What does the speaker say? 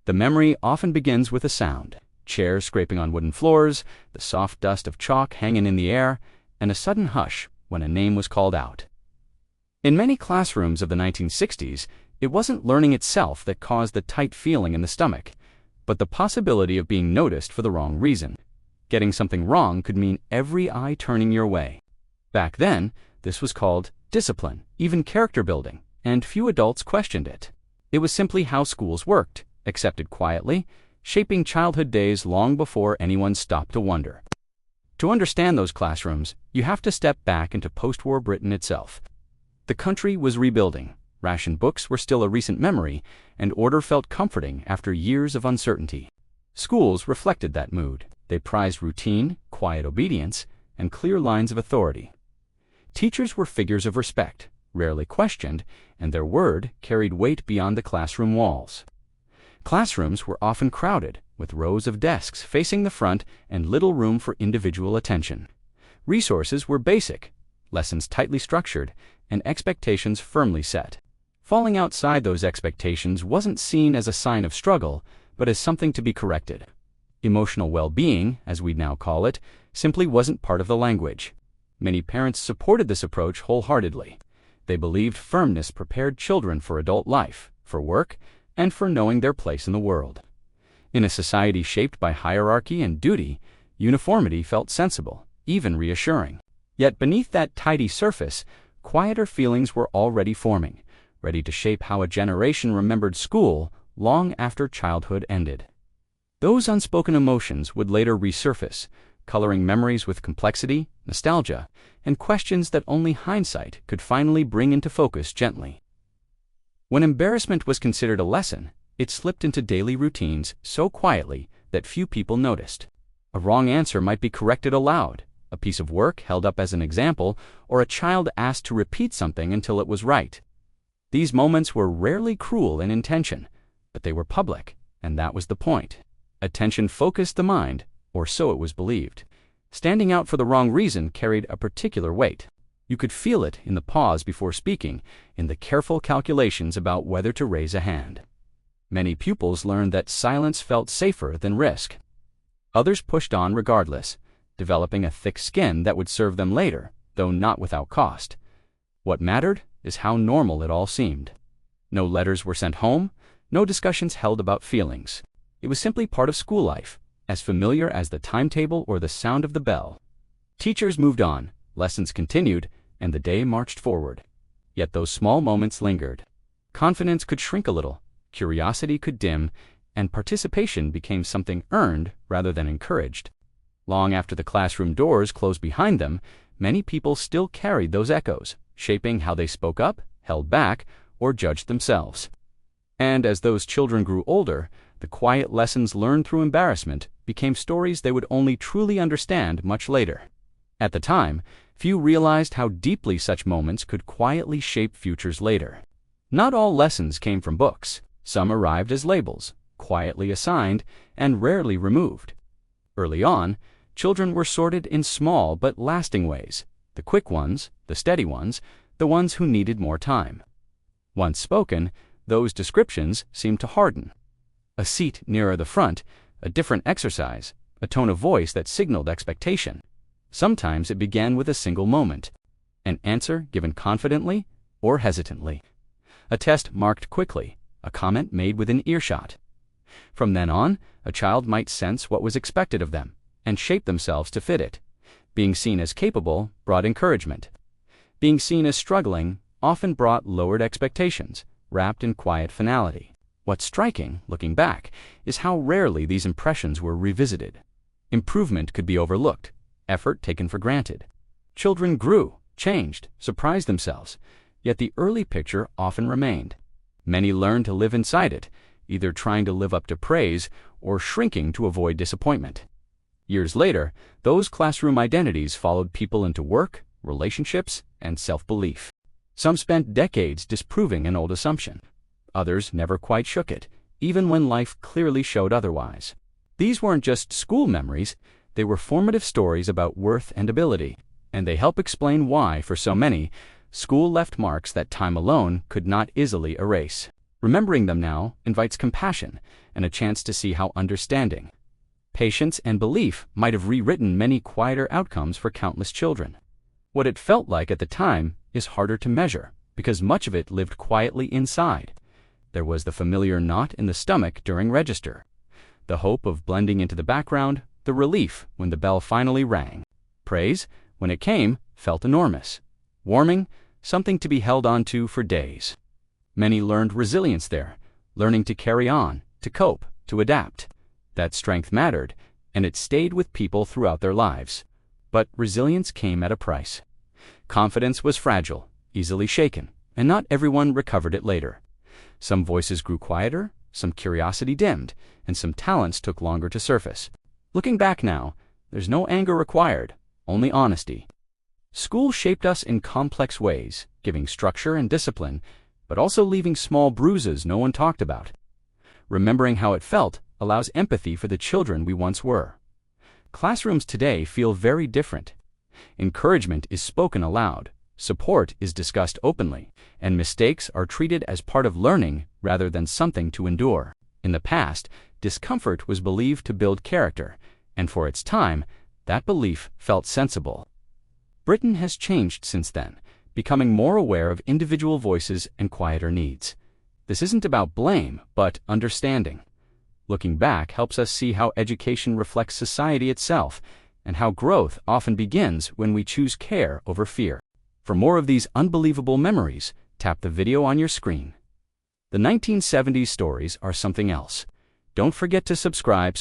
The memory often begins with a sound: chairs scraping on wooden floors, the soft dust of chalk hanging in the air, and a sudden hush when a name was called out. In many classrooms of the 1960s, it wasn't learning itself that caused the tight feeling in the stomach, but the possibility of being noticed for the wrong reason. Getting something wrong could mean every eye turning your way. Back then, this was called discipline, even character building, and few adults questioned it. It was simply how schools worked, accepted quietly, shaping childhood days long before anyone stopped to wonder. To understand those classrooms, you have to step back into post-war Britain itself. The country was rebuilding, ration books were still a recent memory, and order felt comforting after years of uncertainty. Schools reflected that mood. They prized routine, quiet obedience, and clear lines of authority. Teachers were figures of respect, rarely questioned, and their word carried weight beyond the classroom walls. Classrooms were often crowded, with rows of desks facing the front and little room for individual attention. Resources were basic, lessons tightly structured, and expectations firmly set. Falling outside those expectations wasn't seen as a sign of struggle, but as something to be corrected. Emotional well-being, as we now call it, simply wasn't part of the language. Many parents supported this approach wholeheartedly. They believed firmness prepared children for adult life, for work, and for knowing their place in the world. In a society shaped by hierarchy and duty, uniformity felt sensible, even reassuring. Yet beneath that tidy surface, quieter feelings were already forming, ready to shape how a generation remembered school long after childhood ended. Those unspoken emotions would later resurface, coloring memories with complexity, nostalgia, and questions that only hindsight could finally bring into focus gently. When embarrassment was considered a lesson, it slipped into daily routines so quietly that few people noticed. A wrong answer might be corrected aloud, a piece of work held up as an example, or a child asked to repeat something until it was right. These moments were rarely cruel in intention, but they were public, and that was the point. Attention focused the mind, or so it was believed. Standing out for the wrong reason carried a particular weight. You could feel it in the pause before speaking, in the careful calculations about whether to raise a hand. Many pupils learned that silence felt safer than risk. Others pushed on regardless, developing a thick skin that would serve them later, though not without cost. What mattered is how normal it all seemed. No letters were sent home, no discussions held about feelings. It was simply part of school life, as familiar as the timetable or the sound of the bell. Teachers moved on, lessons continued, and the day marched forward. Yet those small moments lingered. Confidence could shrink a little, curiosity could dim, and participation became something earned rather than encouraged. Long after the classroom doors closed behind them, many people still carried those echoes, shaping how they spoke up, held back, or judged themselves. And as those children grew older, the quiet lessons learned through embarrassment became stories they would only truly understand much later. At the time, few realized how deeply such moments could quietly shape futures later. Not all lessons came from books. Some arrived as labels, quietly assigned, and rarely removed. Early on, children were sorted in small but lasting ways: the quick ones, the steady ones, the ones who needed more time. Once spoken, those descriptions seemed to harden. A seat nearer the front, a different exercise, a tone of voice that signaled expectation. Sometimes it began with a single moment, an answer given confidently or hesitantly, a test marked quickly, a comment made within earshot. From then on, a child might sense what was expected of them and shape themselves to fit it. Being seen as capable brought encouragement. Being seen as struggling often brought lowered expectations, wrapped in quiet finality. What's striking, looking back, is how rarely these impressions were revisited. Improvement could be overlooked, effort taken for granted. Children grew, changed, surprised themselves, yet the early picture often remained. Many learned to live inside it, either trying to live up to praise or shrinking to avoid disappointment. Years later, those classroom identities followed people into work, relationships, and self-belief. Some spent decades disproving an old assumption. Others never quite shook it, even when life clearly showed otherwise. These weren't just school memories, they were formative stories about worth and ability, and they help explain why, for so many, school left marks that time alone could not easily erase. Remembering them now invites compassion and a chance to see how understanding, patience, and belief might have rewritten many quieter outcomes for countless children. What it felt like at the time is harder to measure, because much of it lived quietly inside. There was the familiar knot in the stomach during register, the hope of blending into the background, the relief when the bell finally rang. Praise, when it came, felt enormous. Warming, something to be held on to for days. Many learned resilience there, learning to carry on, to cope, to adapt. That strength mattered, and it stayed with people throughout their lives. But resilience came at a price. Confidence was fragile, easily shaken, and not everyone recovered it later. Some voices grew quieter, some curiosity dimmed, and some talents took longer to surface. Looking back now, there's no anger required, only honesty. School shaped us in complex ways, giving structure and discipline, but also leaving small bruises no one talked about. Remembering how it felt allows empathy for the children we once were. Classrooms today feel very different. Encouragement is spoken aloud, support is discussed openly, and mistakes are treated as part of learning rather than something to endure. In the past, discomfort was believed to build character, and for its time, that belief felt sensible. Britain has changed since then, becoming more aware of individual voices and quieter needs. This isn't about blame, but understanding. Looking back helps us see how education reflects society itself, and how growth often begins when we choose care over fear. For more of these unbelievable memories, tap the video on your screen. The 1970s stories are something else. Don't forget to subscribe.